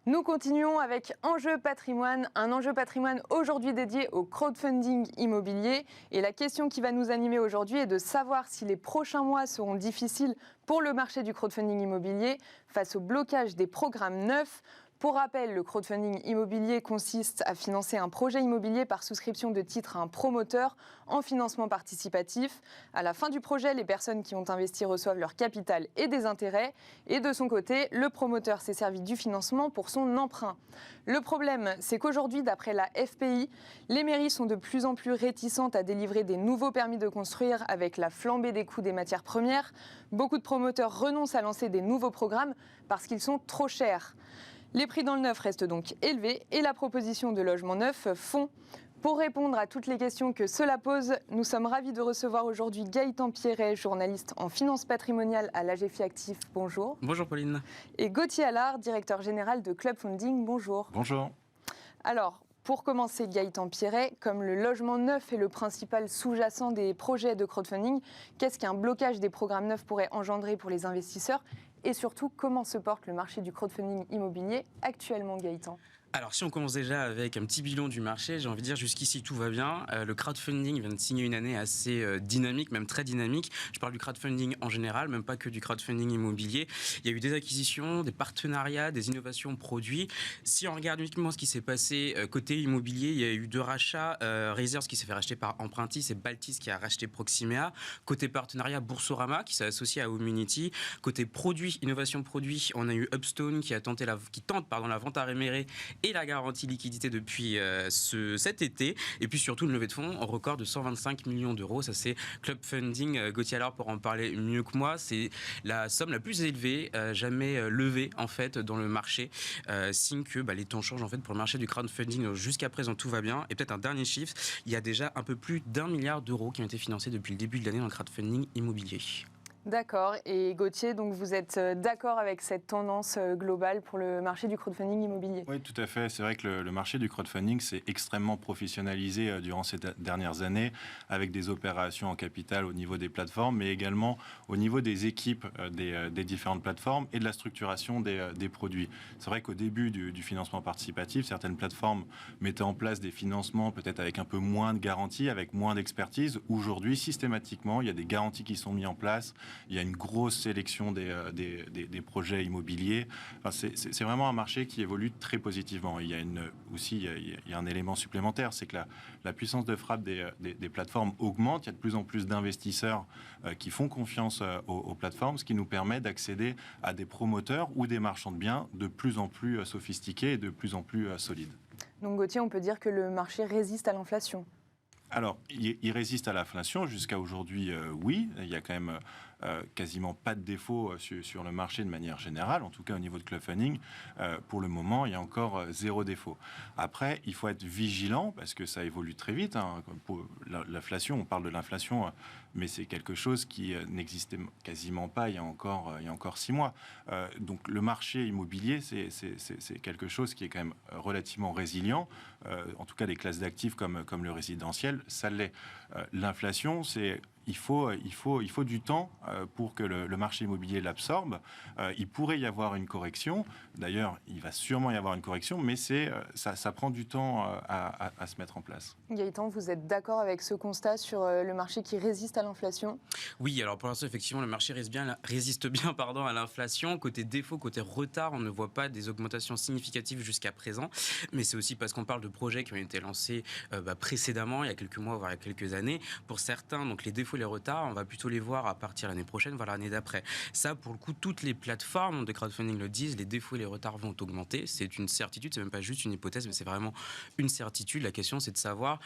Nous continuons avec Enjeu Patrimoine, un enjeu patrimoine aujourd'hui dédié au crowdfunding immobilier. Et la question qui va nous animer aujourd'hui est de savoir si les prochains mois seront difficiles pour le marché du crowdfunding immobilier face au blocage des programmes neufs. Pour rappel, le crowdfunding immobilier consiste à financer un projet immobilier par souscription de titres à un promoteur en financement participatif. À la fin du projet, les personnes qui ont investi reçoivent leur capital et des intérêts. Et de son côté, le promoteur s'est servi du financement pour son emprunt. Le problème, c'est qu'aujourd'hui, d'après la FPI, les mairies sont de plus en plus réticentes à délivrer des nouveaux permis de construire avec la flambée des coûts des matières premières. Beaucoup de promoteurs renoncent à lancer des nouveaux programmes parce qu'ils sont trop chers. Les prix dans le neuf restent donc élevés et la proposition de logements neufs fond. Pour répondre à toutes les questions que cela pose, nous sommes ravis de recevoir aujourd'hui Gaëtan Pierret, journaliste en finance patrimoniale à l'AGFI Actif. Bonjour. Bonjour Pauline. Et Gauthier Allard, directeur général de Club Funding. Bonjour. Bonjour. Alors, pour commencer, Gaëtan Pierret, comme le logement neuf est le principal sous-jacent des projets de crowdfunding, qu'est-ce qu'un blocage des programmes neufs pourrait engendrer pour les investisseurs ? Et surtout, comment se porte le marché du crowdfunding immobilier actuellement, Gaëtan ? Alors si on commence déjà avec un petit bilan du marché, j'ai envie de dire jusqu'ici tout va bien. Le crowdfunding vient de signer une année assez dynamique, même très dynamique. Je parle du crowdfunding en général, même pas que du crowdfunding immobilier. Il y a eu des acquisitions, des partenariats, des innovations produits. Si on regarde uniquement ce qui s'est passé côté immobilier, il y a eu 2 rachats. Reserves qui s'est fait racheter par Empruntis et Baltis qui a racheté Proximea. Côté partenariat, Boursorama qui s'est associé à Homunity. Côté produits, innovation produits, on a eu Upstone qui tente la vente à réméré et la garantie liquidité depuis cet été. Et puis surtout, une levée de fonds en record de 125 millions d'euros. Ça, c'est Club Funding. Gauthier Allard pour en parler mieux que moi. C'est la somme la plus élevée jamais levée en fait dans le marché. Signe que les temps changent en fait pour le marché du crowdfunding. Jusqu'à présent, tout va bien. Et peut-être un dernier chiffre, il y a déjà un peu plus d'1 milliard d'euros qui ont été financés depuis le début de l'année dans le crowdfunding immobilier. D'accord. Et Gauthier, donc vous êtes d'accord avec cette tendance globale pour le marché du crowdfunding immobilier ? Oui, tout à fait. C'est vrai que le marché du crowdfunding s'est extrêmement professionnalisé durant ces dernières années avec des opérations en capital au niveau des plateformes, mais également au niveau des équipes des différentes plateformes et de la structuration des produits. C'est vrai qu'au début du financement participatif, certaines plateformes mettaient en place des financements peut-être avec un peu moins de garanties, avec moins d'expertise. Aujourd'hui, systématiquement, il y a des garanties qui sont mises en place. Il y a une grosse sélection des projets immobiliers. Enfin, c'est vraiment un marché qui évolue très positivement. Il y a il y a un élément supplémentaire, c'est que la puissance de frappe des plateformes augmente. Il y a de plus en plus d'investisseurs qui font confiance aux plateformes, ce qui nous permet d'accéder à des promoteurs ou des marchands de biens de plus en plus sophistiqués et de plus en plus solides. Donc Gauthier, on peut dire que le marché résiste à l'inflation ? Alors, il résiste à l'inflation. Jusqu'à aujourd'hui, oui. Il y a quand même quasiment pas de défaut sur le marché de manière générale, en tout cas au niveau de Club Funding. Pour le moment, il y a encore 0 défaut. Après, il faut être vigilant parce que ça évolue très vite. Pour l'inflation, on parle de l'inflation, mais c'est quelque chose qui n'existait quasiment pas il y a encore 6 mois. Donc le marché immobilier, c'est quelque chose qui est quand même relativement résilient. En tout cas, des classes d'actifs comme le résidentiel, ça l'est. L'inflation, il faut du temps pour que le marché immobilier l'absorbe. Il pourrait y avoir une correction. D'ailleurs, il va sûrement y avoir une correction, mais ça prend du temps à se mettre en place. Gaëtan, vous êtes d'accord avec ce constat sur le marché qui résiste à l'inflation ? Oui, alors pour l'instant, effectivement, le marché résiste bien à l'inflation. Côté défaut, côté retard, on ne voit pas des augmentations significatives jusqu'à présent. Mais c'est aussi parce qu'on parle de projets qui ont été lancés précédemment, il y a quelques mois, voire il y a quelques années. Pour certains, donc les défauts, les retards, on va plutôt les voir à partir de l'année prochaine, voire l'année d'après. Ça, pour le coup, toutes les plateformes de crowdfunding le disent, les défauts et les retards vont augmenter. C'est une certitude, c'est même pas juste une hypothèse, mais c'est vraiment une certitude. La question, c'est de savoir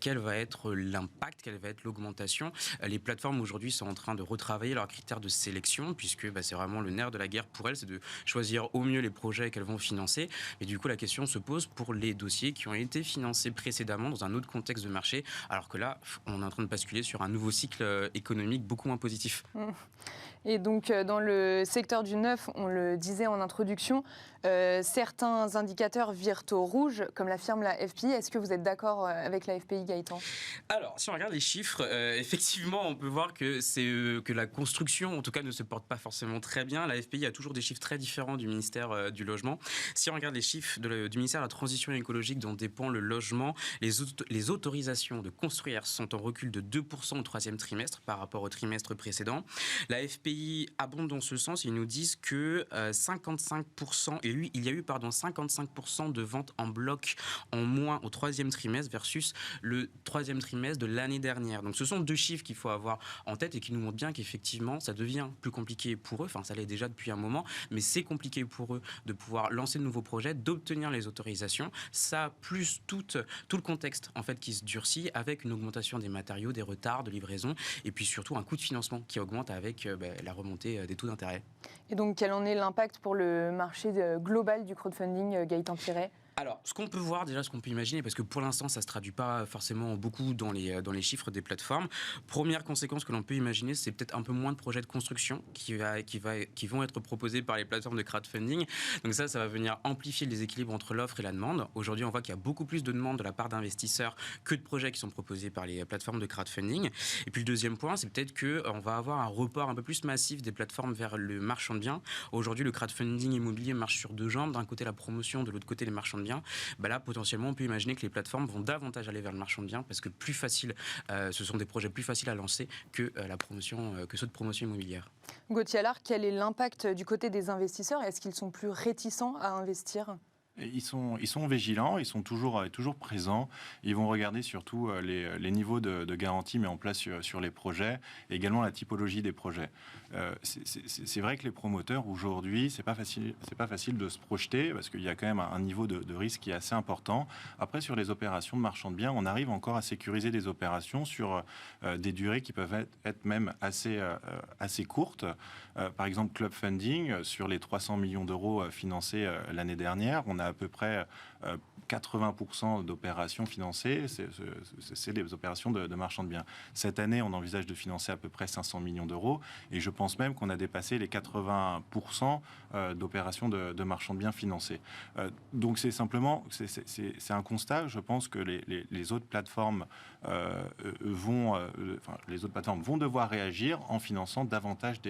quel va être l'impact, quelle va être l'augmentation. Les plateformes aujourd'hui sont en train de retravailler leurs critères de sélection, puisque c'est vraiment le nerf de la guerre pour elles, c'est de choisir au mieux les projets qu'elles vont financer. Et du coup, la question se pose pour les dossiers qui ont été financés précédemment dans un autre contexte de marché, alors que là, on est en train de basculer sur un nouveau cycle économique beaucoup moins positif. Et donc, dans le secteur du neuf, on le disait en introduction, certains indicateurs virent au rouge, comme l'affirme la FPI. Est-ce que vous êtes d'accord avec la FPI, Gaëtan? Alors, si on regarde les chiffres, effectivement, on peut voir que que la construction, en tout cas, ne se porte pas forcément très bien. La FPI a toujours des chiffres très différents du ministère du Logement. Si on regarde les chiffres du ministère de la Transition écologique dont dépend le logement, les autorisations de construire sont en recul de 2% au troisième trimestre par rapport au trimestre précédent. La FPI abonde dans ce sens. Ils nous disent que 55%, et lui, il y a eu 55% de ventes en bloc en moins au troisième trimestre versus le troisième trimestre de l'année dernière. Donc ce sont deux chiffres qu'il faut avoir en tête et qui nous montrent bien qu'effectivement, ça devient plus compliqué pour eux. Enfin, ça l'est déjà depuis un moment, mais c'est compliqué pour eux de pouvoir lancer de nouveaux projets, d'obtenir les autorisations. Ça, plus tout le contexte en fait qui se durcit avec une augmentation des matériaux, des retards de livraison et puis surtout un coût de financement qui augmente avec la remontée des taux d'intérêt. Et donc, quel en est l'impact pour le marché global du crowdfunding, Gaëtan Piret? Alors, ce qu'on peut voir, déjà, ce qu'on peut imaginer, parce que pour l'instant, ça ne se traduit pas forcément beaucoup dans les chiffres des plateformes. Première conséquence que l'on peut imaginer, c'est peut-être un peu moins de projets de construction qui vont être proposés par les plateformes de crowdfunding. Donc ça va venir amplifier le déséquilibre entre l'offre et la demande. Aujourd'hui, on voit qu'il y a beaucoup plus de demandes de la part d'investisseurs que de projets qui sont proposés par les plateformes de crowdfunding. Et puis le deuxième point, c'est peut-être qu'on va avoir un report un peu plus massif des plateformes vers le marchand de biens. Aujourd'hui, le crowdfunding immobilier marche sur deux jambes. D'un côté, la promotion, de l'autre côté, les marchands de biens. Là, potentiellement, on peut imaginer que les plateformes vont davantage aller vers le marchand de biens parce que plus facile, ce sont des projets plus faciles à lancer que ceux de promotion immobilière. Gauthier Allard, quel est l'impact du côté des investisseurs? Est-ce qu'ils sont plus réticents à investir? Ils sont vigilants, ils sont toujours présents. Ils vont regarder surtout les niveaux de garantie mis en place sur les projets et également la typologie des projets. C'est vrai que les promoteurs aujourd'hui, c'est pas facile de se projeter parce qu'il y a quand même un niveau de risque qui est assez important. Après, sur les opérations de marchand de biens, on arrive encore à sécuriser des opérations sur des durées qui peuvent être même assez courtes. Par exemple, Club Funding, sur les 300 millions d'euros financés l'année dernière, on a à peu près 80% d'opérations financées, c'est des opérations de marchand de biens. Cette année, on envisage de financer à peu près 500 millions d'euros et je pense même qu'on a dépassé les 80% d'opérations de marchand de biens financées. Donc c'est simplement, c'est un constat. Je pense que les autres plateformes vont devoir réagir en finançant davantage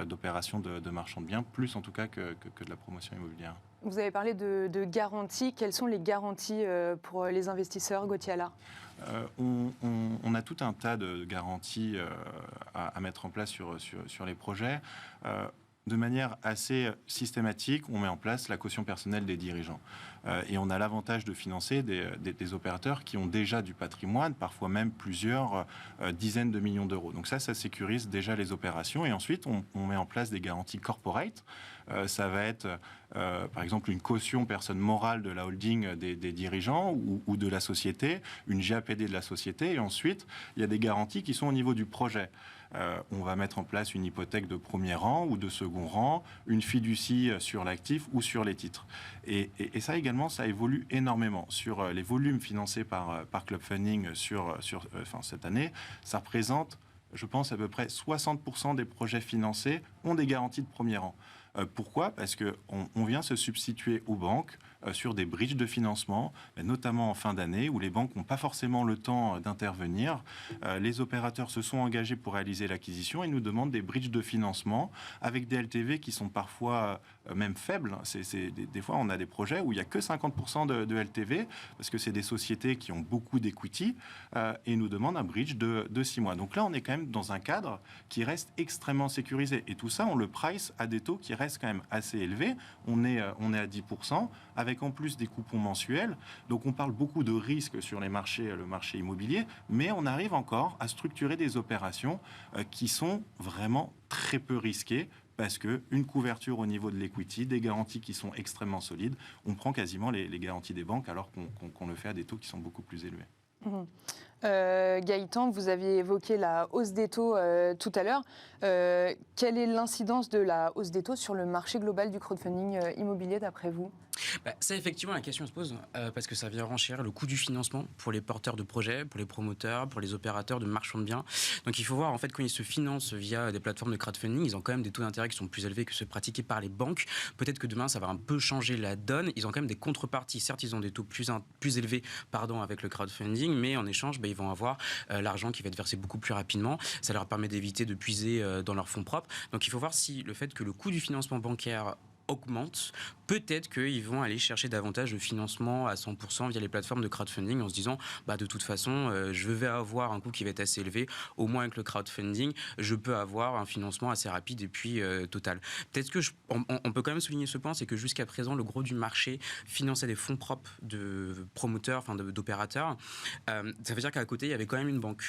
d'opérations de marchand de biens, plus en tout cas que de la promotion immobilière. Vous avez parlé de garanties. Quelles sont les garanties pour les investisseurs, Gauthier Allard? On a tout un tas de garanties à mettre en place sur les projets. De manière assez systématique, on met en place la caution personnelle des dirigeants. Et on a l'avantage de financer des opérateurs qui ont déjà du patrimoine, parfois même plusieurs dizaines de millions d'euros. Donc ça sécurise déjà les opérations. Et ensuite, on met en place des garanties corporate. Ça va être, par exemple, une caution personne morale de la holding des dirigeants ou de la société, une GAPD de la société. Et ensuite, il y a des garanties qui sont au niveau du projet. On va mettre en place une hypothèque de premier rang ou de second rang, une fiducie sur l'actif ou sur les titres. Et ça également, ça évolue énormément. Sur les volumes financés par Club Funding cette année, ça représente, je pense, à peu près 60% des projets financés ont des garanties de premier rang. Pourquoi ? Parce qu'on vient se substituer aux banques sur des bridges de financement, notamment en fin d'année, où les banques n'ont pas forcément le temps d'intervenir. Les opérateurs se sont engagés pour réaliser l'acquisition et nous demandent des bridges de financement avec des LTV qui sont parfois même faibles. Des fois, on a des projets où il n'y a que 50% de LTV, parce que c'est des sociétés qui ont beaucoup d'equity, et nous demandent un bridge de 6 mois. Donc là, on est quand même dans un cadre qui reste extrêmement sécurisé. Et tout ça, on le price à des taux qui restent quand même assez élevés. On est à 10%, avec en plus des coupons mensuels. Donc on parle beaucoup de risques sur le marché immobilier, mais on arrive encore à structurer des opérations qui sont vraiment très peu risquées, parce qu'une couverture au niveau de l'equity, des garanties qui sont extrêmement solides, on prend quasiment les garanties des banques alors qu'on le fait à des taux qui sont beaucoup plus élevés. Mmh. Gaëtan, vous aviez évoqué la hausse des taux tout à l'heure. Quelle est l'incidence de la hausse des taux sur le marché global du crowdfunding immobilier d'après vous ? Ça, effectivement, la question se pose parce que ça vient renchérir le coût du financement pour les porteurs de projets, pour les promoteurs, pour les opérateurs de marchands de biens. Donc, il faut voir, en fait, quand ils se financent via des plateformes de crowdfunding, ils ont quand même des taux d'intérêt qui sont plus élevés que ceux pratiqués par les banques. Peut-être que demain, ça va un peu changer la donne. Ils ont quand même des contreparties. Certes, ils ont des taux plus élevés avec le crowdfunding, mais en échange, ils vont avoir l'argent qui va être versé beaucoup plus rapidement. Ça leur permet d'éviter de puiser dans leurs fonds propres. Donc, il faut voir si le fait que le coût du financement bancaire augmente, peut-être qu'ils vont aller chercher davantage de financement à 100% via les plateformes de crowdfunding en se disant de toute façon je vais avoir un coût qui va être assez élevé, au moins avec le crowdfunding je peux avoir un financement assez rapide et puis total. Peut-être que on peut quand même souligner ce point, c'est que jusqu'à présent le gros du marché finançait des fonds propres de promoteurs, d'opérateurs. Ça veut dire qu'à côté il y avait quand même une banque.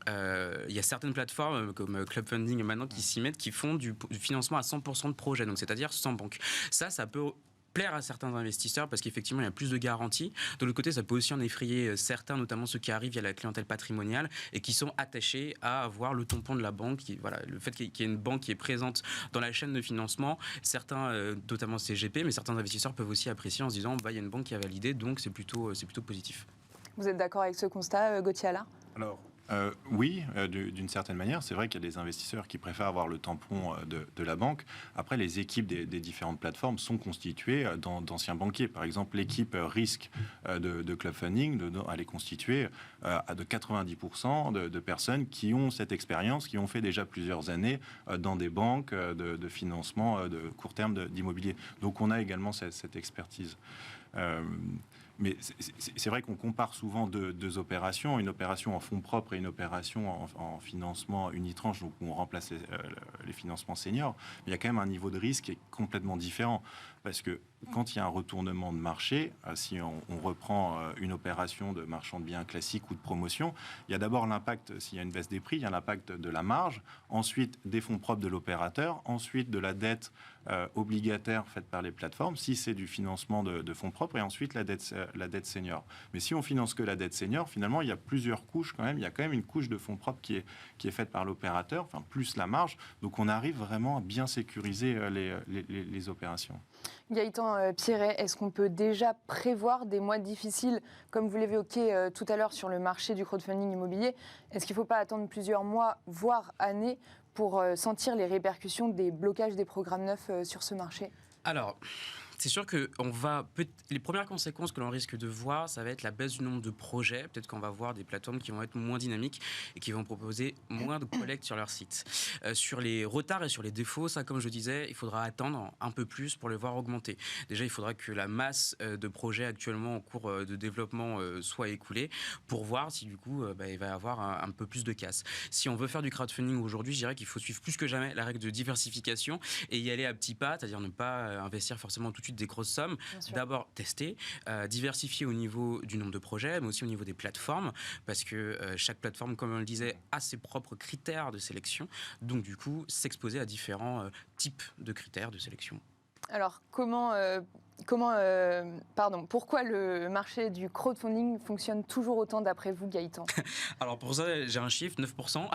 Il y a certaines plateformes comme Club Funding maintenant qui s'y mettent, qui font du financement à 100% de projets, donc c'est-à-dire sans banque. Ça peut plaire à certains investisseurs parce qu'effectivement il y a plus de garanties. De l'autre côté, ça peut aussi en effrayer certains, notamment ceux qui arrivent via la clientèle patrimoniale et qui sont attachés à avoir le tampon de la banque. Le fait qu'il y ait une banque qui est présente dans la chaîne de financement, certains, notamment CGP, mais certains investisseurs peuvent aussi apprécier en se disant il y a une banque qui a validé, donc c'est plutôt positif. Vous êtes d'accord avec ce constat, Gauthier Allard ? Alors, oui, d'une certaine manière. C'est vrai qu'il y a des investisseurs qui préfèrent avoir le tampon de la banque. Après, les équipes des différentes plateformes sont constituées d'anciens banquiers. Par exemple, l'équipe risque de Club Funding, elle est constituée de 90% de personnes qui ont cette expérience, qui ont fait déjà plusieurs années dans des banques de financement de court terme d'immobilier. Donc, on a également cette expertise. Mais c'est vrai qu'on compare souvent deux opérations, une opération en fonds propres et une opération en financement unitranche, donc où on remplace les financements seniors. Mais il y a quand même un niveau de risque qui est complètement différent. Parce que quand il y a un retournement de marché, si on reprend une opération de marchand de biens classique ou de promotion, il y a d'abord l'impact, s'il y a une baisse des prix, il y a l'impact de la marge, ensuite des fonds propres de l'opérateur, ensuite de la dette obligataire faite par les plateformes, si c'est du financement de fonds propres, et ensuite la dette senior. Mais si on finance que la dette senior, finalement, il y a plusieurs couches quand même. Il y a quand même une couche de fonds propres qui est faite par l'opérateur, plus la marge. Donc on arrive vraiment à bien sécuriser les opérations. Gaëtan Pierret, est-ce qu'on peut déjà prévoir des mois difficiles, comme vous l'évoquiez tout à l'heure sur le marché du crowdfunding immobilier? Est-ce qu'il ne faut pas attendre plusieurs mois, voire années, pour sentir les répercussions des blocages des programmes neufs sur ce marché? Alors, c'est sûr que les premières conséquences que l'on risque de voir, ça va être la baisse du nombre de projets. Peut-être qu'on va voir des plateformes qui vont être moins dynamiques et qui vont proposer moins de collecte sur leur site. Sur les retards et sur les défauts, ça, comme je disais, il faudra attendre un peu plus pour les voir augmenter. Déjà, il faudra que la masse de projets actuellement en cours de développement soit écoulée pour voir si du coup, il va y avoir un peu plus de casse. Si on veut faire du crowdfunding aujourd'hui, je dirais qu'il faut suivre plus que jamais la règle de diversification et y aller à petits pas, c'est-à-dire ne pas investir forcément tout de suite des grosses sommes. D'abord tester, diversifier au niveau du nombre de projets, mais aussi au niveau des plateformes, parce que chaque plateforme, comme on le disait, a ses propres critères de sélection. Donc du coup, s'exposer à différents types de critères de sélection. Alors, pourquoi le marché du crowdfunding fonctionne toujours autant d'après vous, Gaëtan? Alors pour ça, j'ai un chiffre, 9%.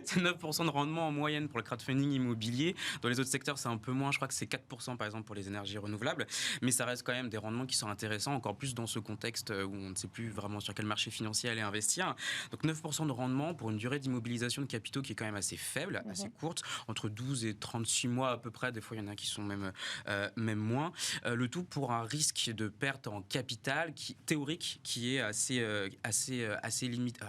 C'est 9% de rendement en moyenne pour le crowdfunding immobilier. Dans les autres secteurs, c'est un peu moins. Je crois que c'est 4% par exemple pour les énergies renouvelables. Mais ça reste quand même des rendements qui sont intéressants, encore plus dans ce contexte où on ne sait plus vraiment sur quel marché financier aller investir. Donc 9% de rendement pour une durée d'immobilisation de capitaux qui est quand même assez faible, assez courte, entre 12 et 36 mois à peu près. Des fois, il y en a qui sont même moins. Le tout pour un risque de perte en capital théorique qui est assez limité,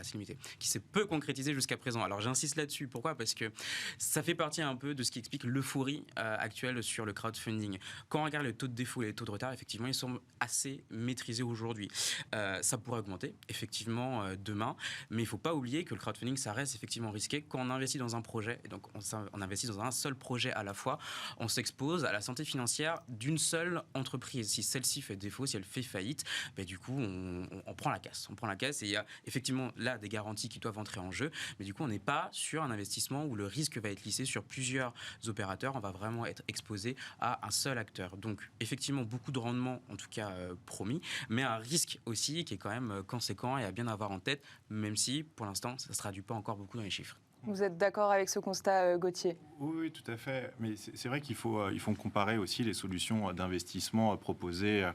qui s'est peu concrétisé jusqu'à présent. Alors j'insiste là-dessus. Pourquoi ? Parce que ça fait partie un peu de ce qui explique l'euphorie actuelle sur le crowdfunding. Quand on regarde les taux de défaut et les taux de retard, effectivement, ils sont assez maîtrisés aujourd'hui. Ça pourrait augmenter, effectivement, demain. Mais il ne faut pas oublier que le crowdfunding, ça reste effectivement risqué. Quand on investit dans un projet, et donc on investit dans un seul projet à la fois, on s'expose à la santé financière d'une seule entreprise. Si celle-ci fait défaut, si elle fait faillite, du coup, on prend la casse. On prend la casse et il y a effectivement là des garanties qui doivent entrer en jeu. Mais du coup, on n'est pas sur un investissement où le risque va être lissé sur plusieurs opérateurs. On va vraiment être exposé à un seul acteur. Donc, effectivement, beaucoup de rendement, en tout cas promis, mais un risque aussi qui est quand même conséquent et à bien avoir en tête, même si, pour l'instant, ça ne se traduit pas encore beaucoup dans les chiffres. Vous êtes d'accord avec ce constat, Gauthier ? Oui, tout à fait. Mais c'est vrai qu'il faut comparer aussi les solutions d'investissement proposées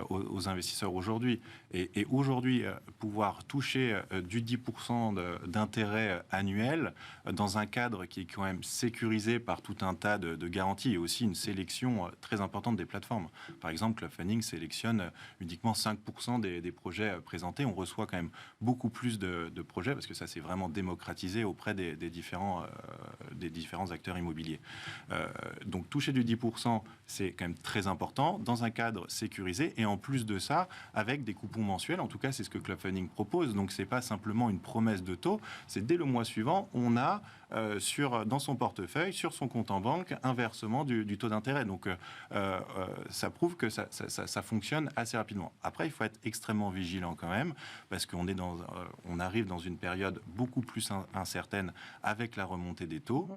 aux investisseurs aujourd'hui. Et aujourd'hui, pouvoir toucher du 10% d'intérêt annuel dans un cadre qui est quand même sécurisé par tout un tas de garanties et aussi une sélection très importante des plateformes. Par exemple, Clubfunding sélectionne uniquement 5% des projets présentés. On reçoit quand même beaucoup plus de projets parce que ça s'est vraiment démocratisé auprès des différents acteurs immobiliers. Donc toucher du 10%, c'est quand même très important dans un cadre sécurisé et en plus de ça, avec des coupons mensuels. En tout cas, c'est ce que Clubfunding propose. Donc c'est pas simplement une promesse de taux, c'est dès le mois suivant, on a dans son portefeuille, sur son compte en banque, un versement du taux d'intérêt. Donc ça prouve que ça fonctionne assez rapidement. Après, il faut être extrêmement vigilant quand même parce qu'on on arrive dans une période beaucoup plus incertaine avec la remontée des taux.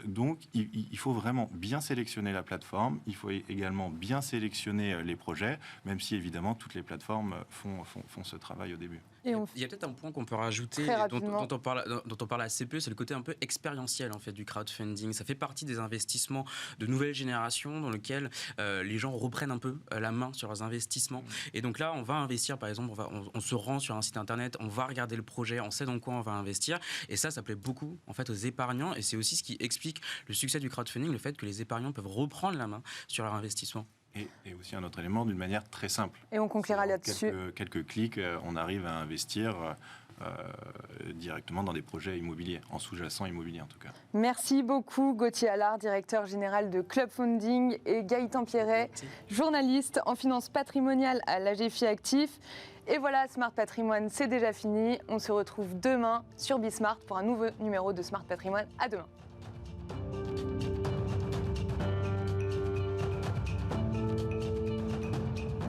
Donc, il faut vraiment bien sélectionner la plateforme. Il faut également bien sélectionner les projets, même si évidemment toutes les plateformes font ce travail au début. Il y a peut-être un point qu'on peut rajouter, dont on parle assez peu, c'est le côté un peu expérientiel en fait du crowdfunding. Ça fait partie des investissements de nouvelle génération dans lequel les gens reprennent un peu la main sur leurs investissements. Et donc là, on va investir, par exemple, on se rend sur un site internet, on va regarder le projet, on sait dans quoi on va investir. Et ça plaît beaucoup en fait aux épargnants. Et c'est aussi ce qui explique le succès du crowdfunding, le fait que les épargnants peuvent reprendre la main sur leur investissement. Et aussi un autre élément d'une manière très simple. Et on conclura là-dessus. Quelques clics, on arrive à investir directement dans des projets immobiliers, en sous-jacent immobilier en tout cas. Merci beaucoup Gauthier Allard, directeur général de Clubfunding, et Gaëtan Pierret, journaliste en finance patrimoniale à l'AGFI Actif. Et voilà, Smart Patrimoine, c'est déjà fini. On se retrouve demain sur Bismart pour un nouveau numéro de Smart Patrimoine. À demain.